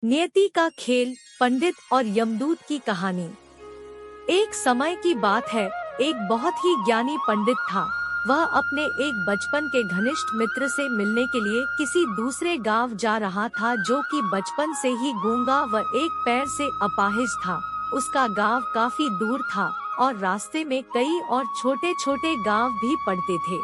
नियति का खेल, पंडित और यमदूत की कहानी। एक समय की बात है, एक बहुत ही ज्ञानी पंडित था। वह अपने एक बचपन के घनिष्ठ मित्र से मिलने के लिए किसी दूसरे गांव जा रहा था, जो कि बचपन से ही गूंगा व एक पैर से अपाहिज था। उसका गांव काफी दूर था और रास्ते में कई और छोटे छोटे गांव भी पड़ते थे।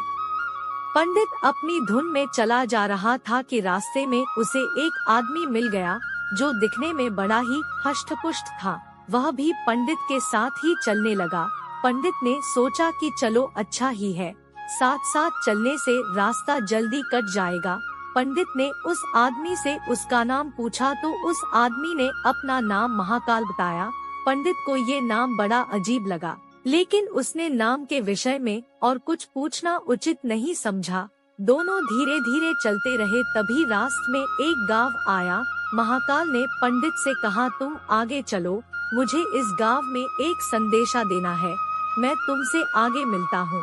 पंडित अपनी धुन में चला जा रहा था कि रास्ते में उसे एक आदमी मिल गया, जो दिखने में बड़ा ही हष्टपुष्ट था। वह भी पंडित के साथ ही चलने लगा। पंडित ने सोचा कि चलो अच्छा ही है, साथ साथ चलने से रास्ता जल्दी कट जाएगा। पंडित ने उस आदमी से उसका नाम पूछा तो उस आदमी ने अपना नाम महाकाल बताया। पंडित को ये नाम बड़ा अजीब लगा, लेकिन उसने नाम के विषय में और कुछ पूछना उचित नहीं समझा। दोनों धीरे धीरे चलते रहे। तभी रास्ते में एक गांव आया। महाकाल ने पंडित से कहा, तुम आगे चलो, मुझे इस गांव में एक संदेशा देना है, मैं तुमसे आगे मिलता हूँ।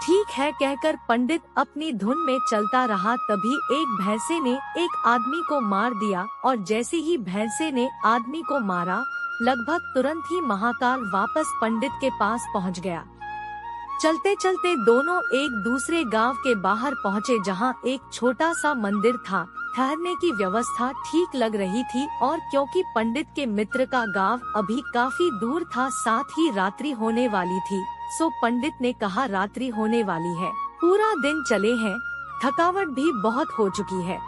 ठीक है कहकर पंडित अपनी धुन में चलता रहा। तभी एक भैंसे ने एक आदमी को मार दिया और जैसे ही भैंसे ने आदमी को मारा, लगभग तुरंत ही महाकाल वापस पंडित के पास पहुंच गया। चलते चलते दोनों एक दूसरे गांव के बाहर पहुंचे, जहां एक छोटा सा मंदिर था। ठहरने की व्यवस्था ठीक लग रही थी और क्योंकि पंडित के मित्र का गांव अभी काफी दूर था, साथ ही रात्रि होने वाली थी, सो पंडित ने कहा, रात्रि होने वाली है, पूरा दिन चले हैं, थकावट भी बहुत हो चुकी है,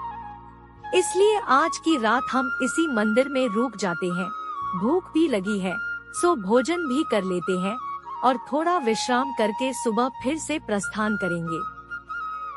इसलिए आज की रात हम इसी मंदिर में रुक जाते हैं। भूख भी लगी है, सो भोजन भी कर लेते हैं और थोड़ा विश्राम करके सुबह फिर से प्रस्थान करेंगे।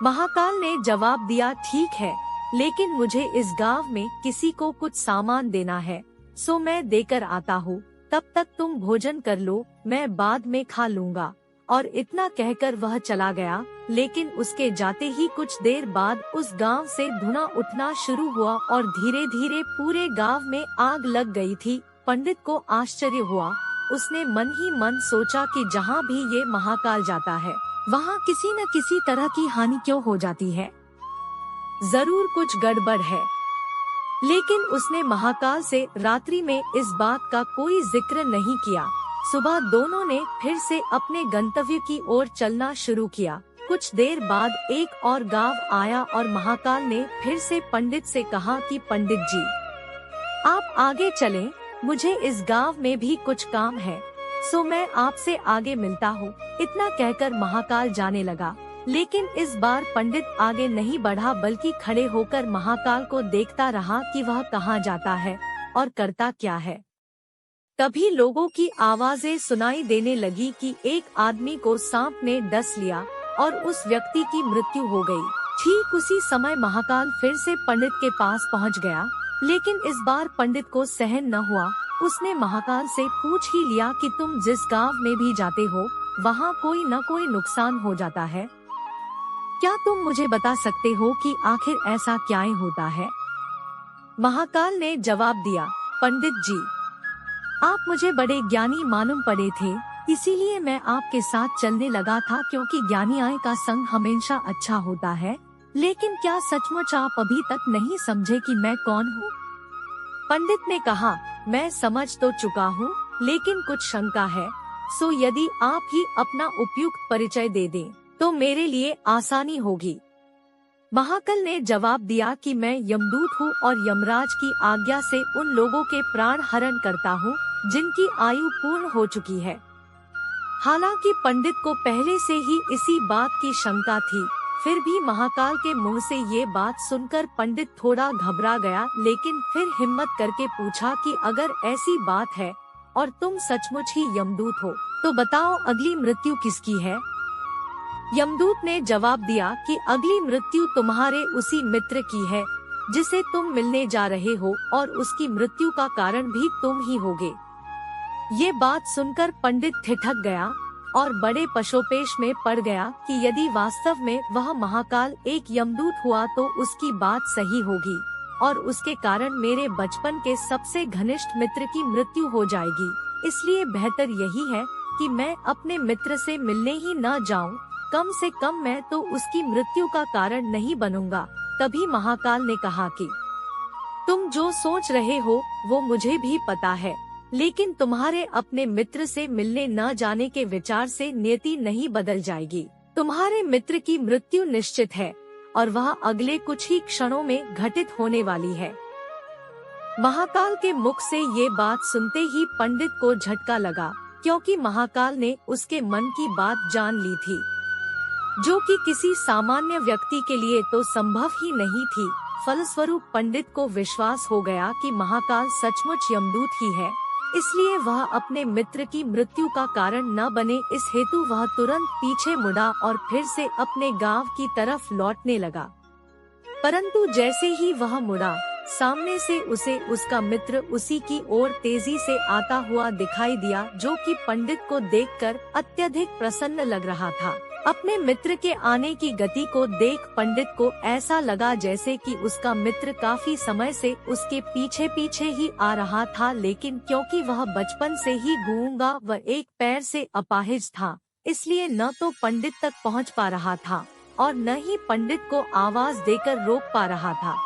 महाकाल ने जवाब दिया, ठीक है, लेकिन मुझे इस गांव में किसी को कुछ सामान देना है, सो मैं देकर आता हूँ, तब तक तुम भोजन कर लो, मैं बाद में खा लूँगा। और इतना कहकर वह चला गया। लेकिन उसके जाते ही कुछ देर बाद उस गांव से धुआं उठना शुरू हुआ और धीरे धीरे पूरे गांव में आग लग गई थी। पंडित को आश्चर्य हुआ। उसने मन ही मन सोचा कि जहाँ भी ये महाकाल जाता है, वहाँ किसी न किसी तरह की हानि क्यों हो जाती है, जरूर कुछ गड़बड़ है। लेकिन उसने महाकाल से रात्रि में इस बात का कोई जिक्र नहीं किया। सुबह दोनों ने फिर से अपने गंतव्य की ओर चलना शुरू किया। कुछ देर बाद एक और गांव आया और महाकाल ने फिर से पंडित से कहा कि पंडित जी, आप आगे चलें, मुझे इस गांव में भी कुछ काम है, सो मैं आपसे आगे मिलता हूँ। इतना कहकर महाकाल जाने लगा। लेकिन इस बार पंडित आगे नहीं बढ़ा, बल्कि खड़े होकर महाकाल को देखता रहा कि वह कहाँ जाता है और करता क्या है। तभी लोगों की आवाजें सुनाई देने लगी कि एक आदमी को सांप ने डस लिया और उस व्यक्ति की मृत्यु हो गई। ठीक उसी समय महाकाल फिर से पंडित के पास पहुंच गया, लेकिन इस बार पंडित को सहन न हुआ। उसने महाकाल से पूछ ही लिया कि तुम जिस गांव में भी जाते हो, वहाँ कोई न कोई नुकसान हो जाता है, क्या तुम मुझे बता सकते हो कि आखिर ऐसा क्या होता है? महाकाल ने जवाब दिया, पंडित जी, आप मुझे बड़े ज्ञानी मालूम पड़े थे, इसीलिए मैं आपके साथ चलने लगा था, क्योंकि ज्ञानियों का संग हमेशा अच्छा होता है। लेकिन क्या सचमुच आप अभी तक नहीं समझे कि मैं कौन हूँ? पंडित ने कहा, मैं समझ तो चुका हूँ, लेकिन कुछ शंका है, सो यदि आप ही अपना उपयुक्त परिचय दे दें तो मेरे लिए आसानी होगी। महाकाल ने जवाब दिया कि मैं यमदूत हूँ और यमराज की आज्ञा से उन लोगों के प्राण हरण करता हूँ जिनकी आयु पूर्ण हो चुकी है। हालांकि पंडित को पहले से ही इसी बात की शंका थी, फिर भी महाकाल के मुंह से ये बात सुनकर पंडित थोड़ा घबरा गया, लेकिन फिर हिम्मत करके पूछा कि अगर ऐसी बात है और तुम सचमुच ही यमदूत हो, तो बताओ अगली मृत्यु किसकी है? यमदूत ने जवाब दिया कि अगली मृत्यु तुम्हारे उसी मित्र की है जिसे तुम मिलने जा रहे हो, और उसकी मृत्यु का कारण भी तुम ही होगे। ये बात सुनकर पंडित ठिठक गया और बड़े पशोपेश में पड़ गया कि यदि वास्तव में वह महाकाल एक यमदूत हुआ तो उसकी बात सही होगी और उसके कारण मेरे बचपन के सबसे घनिष्ठ मित्र की मृत्यु हो जाएगी। इसलिए बेहतर यही है कि मैं अपने मित्र से मिलने ही न जाऊं, कम से कम मैं तो उसकी मृत्यु का कारण नहीं बनूंगा। तभी महाकाल ने कहा कि तुम जो सोच रहे हो वो मुझे भी पता है, लेकिन तुम्हारे अपने मित्र से मिलने न जाने के विचार से नियति नहीं बदल जाएगी। तुम्हारे मित्र की मृत्यु निश्चित है और वह अगले कुछ ही क्षणों में घटित होने वाली है। महाकाल के मुख से ये बात सुनते ही पंडित को झटका लगा, क्योंकि महाकाल ने उसके मन की बात जान ली थी, जो कि किसी सामान्य व्यक्ति के लिए तो संभव ही नहीं थी। फलस्वरूप पंडित को विश्वास हो गया कि महाकाल सचमुच यमदूत ही है, इसलिए वह अपने मित्र की मृत्यु का कारण न बने, इस हेतु वह तुरंत पीछे मुड़ा और फिर से अपने गांव की तरफ लौटने लगा। परंतु जैसे ही वह मुड़ा, सामने से उसे उसका मित्र उसी की ओर तेजी से आता हुआ दिखाई दिया, जो कि पंडित को देखकर अत्यधिक प्रसन्न लग रहा था। अपने मित्र के आने की गति को देख पंडित को ऐसा लगा जैसे कि उसका मित्र काफी समय से उसके पीछे पीछे ही आ रहा था, लेकिन क्योंकि वह बचपन से ही गूंगा व एक पैर से अपाहिज था, इसलिए न तो पंडित तक पहुंच पा रहा था और न ही पंडित को आवाज देकर रोक पा रहा था।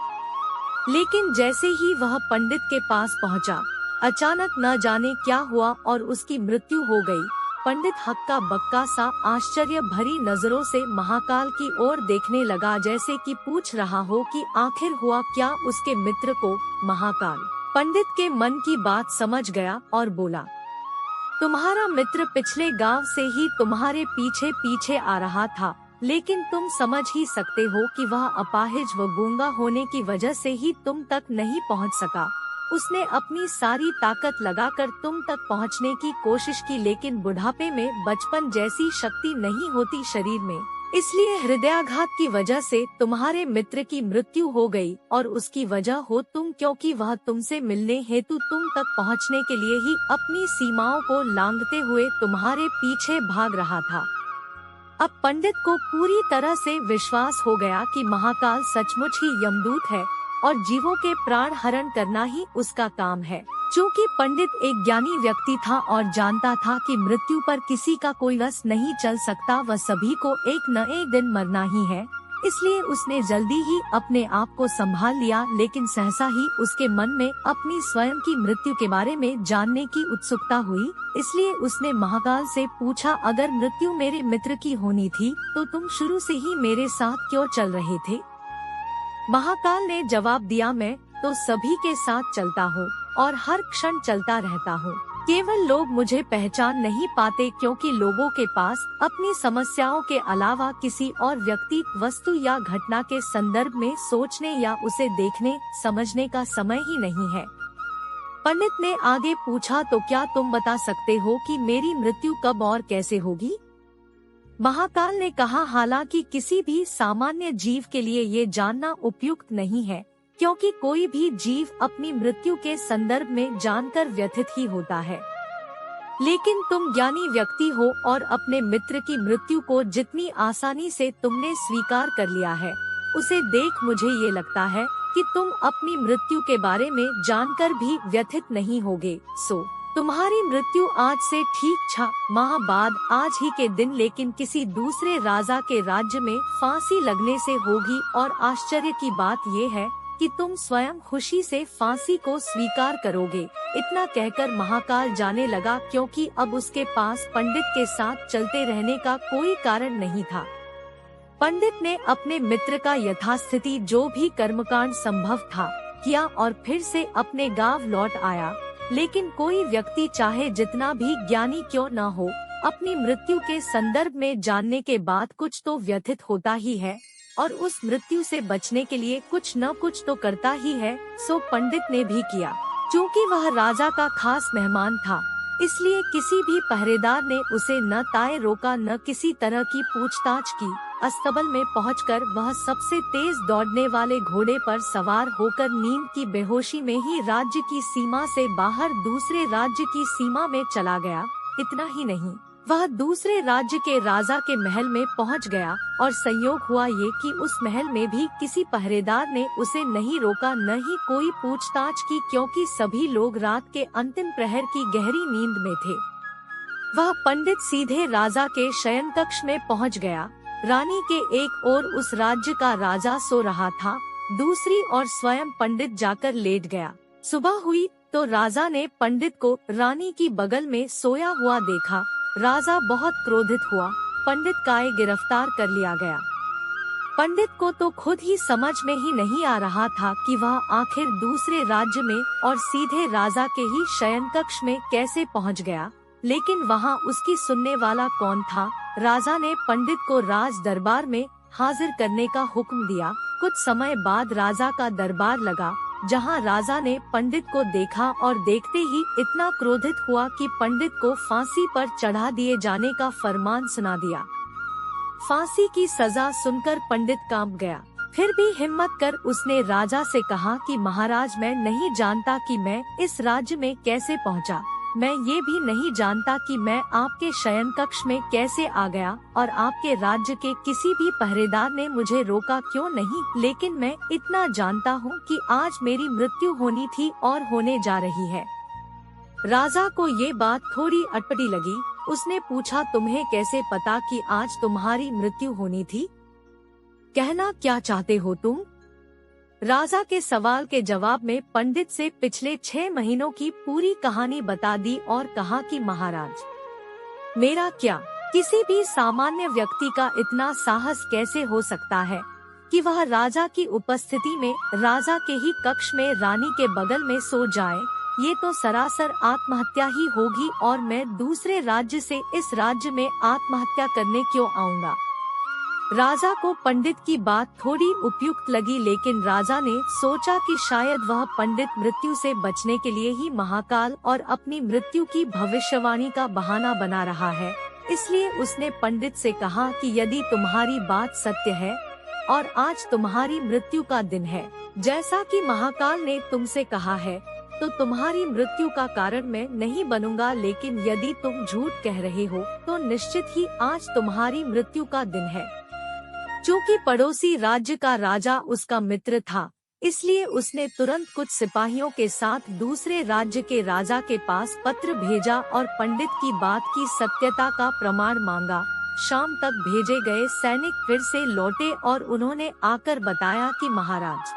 लेकिन जैसे ही वह पंडित के पास पहुंचा, अचानक न जाने क्या हुआ और उसकी मृत्यु हो गई। पंडित हक्का बक्का सा आश्चर्य भरी नजरों से महाकाल की ओर देखने लगा, जैसे कि पूछ रहा हो कि आखिर हुआ क्या उसके मित्र को। महाकाल पंडित के मन की बात समझ गया और बोला, तुम्हारा मित्र पिछले गांव से ही तुम्हारे पीछे पीछे आ रहा था, लेकिन तुम समझ ही सकते हो कि वह अपाहिज व गूंगा होने की वजह से ही तुम तक नहीं पहुंच सका। उसने अपनी सारी ताकत लगाकर तुम तक पहुंचने की कोशिश की, लेकिन बुढ़ापे में बचपन जैसी शक्ति नहीं होती शरीर में, इसलिए हृदयाघात की वजह से तुम्हारे मित्र की मृत्यु हो गई और उसकी वजह हो तुम, क्योंकि वह तुमसे मिलने हेतु तुम तक पहुंचने के लिए ही अपनी सीमाओं को लांघते हुए तुम्हारे पीछे भाग रहा था। अब पंडित को पूरी तरह से विश्वास हो गया कि महाकाल सचमुच ही यमदूत है और जीवों के प्राण हरण करना ही उसका काम है। चूँकि पंडित एक ज्ञानी व्यक्ति था और जानता था कि मृत्यु पर किसी का कोई रस नहीं चल सकता, वह सभी को एक न एक दिन मरना ही है, इसलिए उसने जल्दी ही अपने आप को संभाल लिया। लेकिन सहसा ही उसके मन में अपनी स्वयं की मृत्यु के बारे में जानने की उत्सुकता हुई, इसलिए उसने महाकाल से पूछा, अगर मृत्यु मेरे मित्र की होनी थी तो तुम शुरू से ही मेरे साथ क्यों चल रहे थे? महाकाल ने जवाब दिया, मैं तो सभी के साथ चलता हूँ और हर क्षण चलता रहता हूँ। केवल लोग मुझे पहचान नहीं पाते, क्योंकि लोगों के पास अपनी समस्याओं के अलावा किसी और व्यक्ति, वस्तु या घटना के संदर्भ में सोचने या उसे देखने समझने का समय ही नहीं है। पंडित ने आगे पूछा, तो क्या तुम बता सकते हो कि मेरी मृत्यु कब और कैसे होगी? महाकाल ने कहा, हालांकि किसी भी सामान्य जीव के लिए ये जानना उपयुक्त नहीं है, क्योंकि कोई भी जीव अपनी मृत्यु के संदर्भ में जानकर व्यथित ही होता है। लेकिन तुम ज्ञानी व्यक्ति हो और अपने मित्र की मृत्यु को जितनी आसानी से तुमने स्वीकार कर लिया है, उसे देख मुझे ये लगता है कि तुम अपनी मृत्यु के बारे में जानकर भी व्यथित नहीं होगे। सो तुम्हारी मृत्यु आज से ठीक 6 माह बाद आज ही के दिन, लेकिन किसी दूसरे राजा के राज्य में फांसी लगने से होगी। और आश्चर्य की बात ये है कि तुम स्वयं खुशी से फांसी को स्वीकार करोगे। इतना कहकर महाकाल जाने लगा, क्योंकि अब उसके पास पंडित के साथ चलते रहने का कोई कारण नहीं था। पंडित ने अपने मित्र का यथास्थिति जो भी कर्मकांड संभव था किया और फिर से अपने गांव लौट आया। लेकिन कोई व्यक्ति चाहे जितना भी ज्ञानी क्यों न हो, अपनी मृत्यु के संदर्भ में जानने के बाद कुछ तो व्यथित होता ही है और उस मृत्यु से बचने के लिए कुछ न कुछ तो करता ही है। सो पंडित ने भी किया। चूँकि वह राजा का खास मेहमान था, इसलिए किसी भी पहरेदार ने उसे न ताए रोका न किसी तरह की पूछताछ की। अस्तबल में पहुंचकर वह सबसे तेज दौड़ने वाले घोड़े पर सवार होकर नींद की बेहोशी में ही राज्य की सीमा से बाहर दूसरे राज्य की सीमा में चला गया। इतना ही नहीं, वह दूसरे राज्य के राजा के महल में पहुंच गया और संयोग हुआ ये कि उस महल में भी किसी पहरेदार ने उसे नहीं रोका, न ही कोई पूछताछ की, क्योंकि सभी लोग रात के अंतिम प्रहर की गहरी नींद में थे। वह पंडित सीधे राजा के शयन कक्ष में पहुंच गया। रानी के एक ओर उस राज्य का राजा सो रहा था दूसरी ओर स्वयं पंडित जाकर लेट गया। सुबह हुई तो राजा ने पंडित को रानी की बगल में सोया हुआ देखा। राजा बहुत क्रोधित हुआ। पंडित का गिरफ्तार कर लिया गया। पंडित को तो खुद ही समझ में ही नहीं आ रहा था कि वह आखिर दूसरे राज्य में और सीधे राजा के ही शयन कक्ष में कैसे पहुंच गया। लेकिन वहां उसकी सुनने वाला कौन था। राजा ने पंडित को राज दरबार में हाजिर करने का हुक्म दिया। कुछ समय बाद राजा का दरबार लगा, जहां राजा ने पंडित को देखा और देखते ही इतना क्रोधित हुआ कि पंडित को फांसी पर चढ़ा दिए जाने का फरमान सुना दिया। फांसी की सजा सुनकर पंडित कांप गया। फिर भी हिम्मत कर उसने राजा से कहा कि महाराज, मैं नहीं जानता कि मैं इस राज्य में कैसे पहुंचा। मैं ये भी नहीं जानता कि मैं आपके शयन कक्ष में कैसे आ गया और आपके राज्य के किसी भी पहरेदार ने मुझे रोका क्यों नहीं। लेकिन मैं इतना जानता हूँ कि आज मेरी मृत्यु होनी थी और होने जा रही है। राजा को ये बात थोड़ी अटपटी लगी। उसने पूछा, तुम्हें कैसे पता कि आज तुम्हारी मृत्यु होनी थी? कहना क्या चाहते हो तुम? राजा के सवाल के जवाब में पंडित से पिछले 6 महीनों की पूरी कहानी बता दी और कहा कि महाराज, मेरा क्या, किसी भी सामान्य व्यक्ति का इतना साहस कैसे हो सकता है कि वह राजा की उपस्थिति में राजा के ही कक्ष में रानी के बगल में सो जाए। ये तो सरासर आत्महत्या ही होगी और मैं दूसरे राज्य से इस राज्य में आत्महत्या करने क्यों आऊँगा। राजा को पंडित की बात थोड़ी उपयुक्त लगी, लेकिन राजा ने सोचा कि शायद वह पंडित मृत्यु से बचने के लिए ही महाकाल और अपनी मृत्यु की भविष्यवाणी का बहाना बना रहा है। इसलिए उसने पंडित से कहा कि यदि तुम्हारी बात सत्य है और आज तुम्हारी मृत्यु का दिन है, जैसा कि महाकाल ने तुमसे कहा है, तो तुम्हारी मृत्यु का कारण मैं नहीं बनूंगा। लेकिन यदि तुम झूठ कह रहे हो तो निश्चित ही आज तुम्हारी मृत्यु का दिन है। चूँकि पड़ोसी राज्य का राजा उसका मित्र था, इसलिए उसने तुरंत कुछ सिपाहियों के साथ दूसरे राज्य के राजा के पास पत्र भेजा और पंडित की बात की सत्यता का प्रमाण मांगा। शाम तक भेजे गए सैनिक फिर से लौटे और उन्होंने आकर बताया कि महाराज,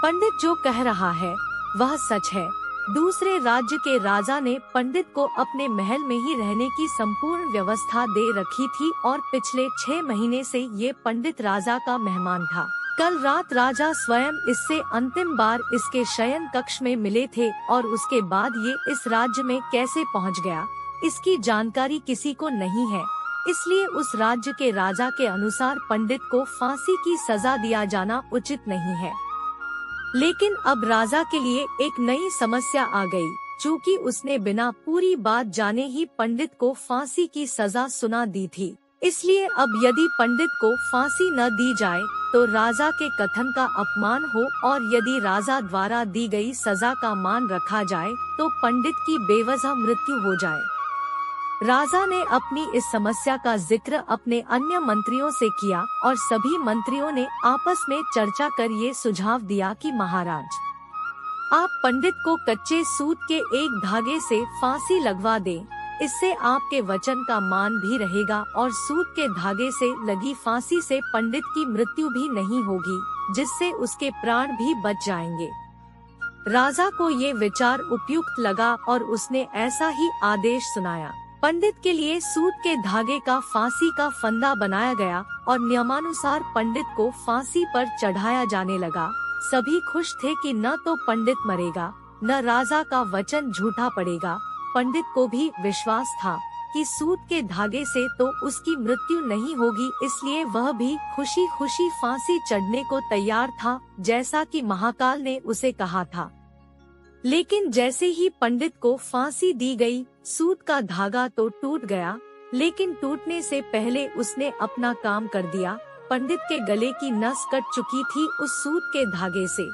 पंडित जो कह रहा है वह सच है। दूसरे राज्य के राजा ने पंडित को अपने महल में ही रहने की संपूर्ण व्यवस्था दे रखी थी और पिछले 6 महीने से ये पंडित राजा का मेहमान था। कल रात राजा स्वयं इससे अंतिम बार इसके शयन कक्ष में मिले थे और उसके बाद ये इस राज्य में कैसे पहुंच गया, इसकी जानकारी किसी को नहीं है। इसलिए उस राज्य के राजा के अनुसार पंडित को फांसी की सजा दिया जाना उचित नहीं है। लेकिन अब राजा के लिए एक नई समस्या आ गई। चूँकि उसने बिना पूरी बात जाने ही पंडित को फांसी की सजा सुना दी थी, इसलिए अब यदि पंडित को फांसी न दी जाए तो राजा के कथन का अपमान हो और यदि राजा द्वारा दी गई सजा का मान रखा जाए तो पंडित की बेवजह मृत्यु हो जाए। राजा ने अपनी इस समस्या का जिक्र अपने अन्य मंत्रियों से किया और सभी मंत्रियों ने आपस में चर्चा कर ये सुझाव दिया कि महाराज, आप पंडित को कच्चे सूत के एक धागे से फांसी लगवा दें। इससे आपके वचन का मान भी रहेगा और सूत के धागे से लगी फांसी से पंडित की मृत्यु भी नहीं होगी, जिससे उसके प्राण भी बच जाएंगे। राजा को ये विचार उपयुक्त लगा और उसने ऐसा ही आदेश सुनाया। पंडित के लिए सूत के धागे का फांसी का फंदा बनाया गया और नियमानुसार पंडित को फांसी पर चढ़ाया जाने लगा। सभी खुश थे कि न तो पंडित मरेगा, न राजा का वचन झूठा पड़ेगा। पंडित को भी विश्वास था कि सूत के धागे से तो उसकी मृत्यु नहीं होगी, इसलिए वह भी खुशी खुशी फांसी चढ़ने को तैयार था, जैसा कि महाकाल ने उसे कहा था। लेकिन जैसे ही पंडित को फांसी दी गई, सूत का धागा तो टूट गया, लेकिन टूटने से पहले उसने अपना काम कर दिया। पंडित के गले की नस कट चुकी थी उस सूत के धागे से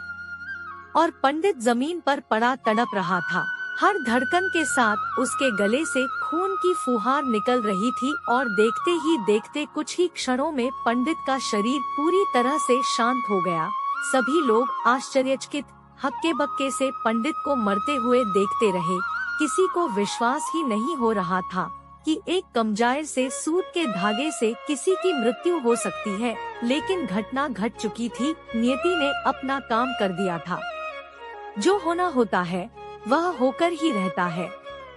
और पंडित जमीन पर पड़ा तड़प रहा था। हर धड़कन के साथ उसके गले से खून की फुहार निकल रही थी और देखते ही देखते कुछ ही क्षणों में पंडित का शरीर पूरी तरह से शांत हो गया। सभी लोग आश्चर्यचकित हक्के बक्के से पंडित को मरते हुए देखते रहे। किसी को विश्वास ही नहीं हो रहा था कि एक कमजायर से सूत के धागे से किसी की मृत्यु हो सकती है, लेकिन घटना घट चुकी थी। नियति ने अपना काम कर दिया था। जो होना होता है वह होकर ही रहता है।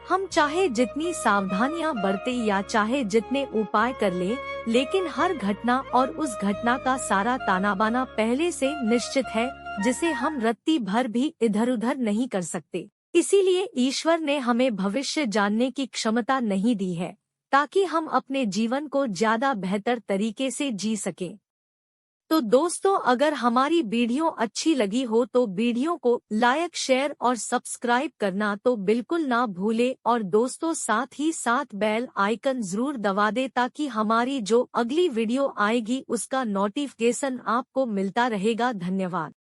हम चाहे जितनी सावधानियां बरते या चाहे जितने उपाय कर ले, लेकिन हर घटना और उस घटना का सारा ताना बाना पहले से निश्चित है, जिसे हम रत्ती भर भी इधर उधर नहीं कर सकते। इसीलिए ईश्वर ने हमें भविष्य जानने की क्षमता नहीं दी है, ताकि हम अपने जीवन को ज्यादा बेहतर तरीके से जी सकें। तो दोस्तों, अगर हमारी वीडियो अच्छी लगी हो तो वीडियो को लाइक, शेयर और सब्सक्राइब करना तो बिल्कुल ना भूले, और दोस्तों साथ ही साथ बेल आइकन जरूर दबा दे, ताकि हमारी जो अगली वीडियो आएगी उसका नोटिफिकेशन आपको मिलता रहेगा। धन्यवाद।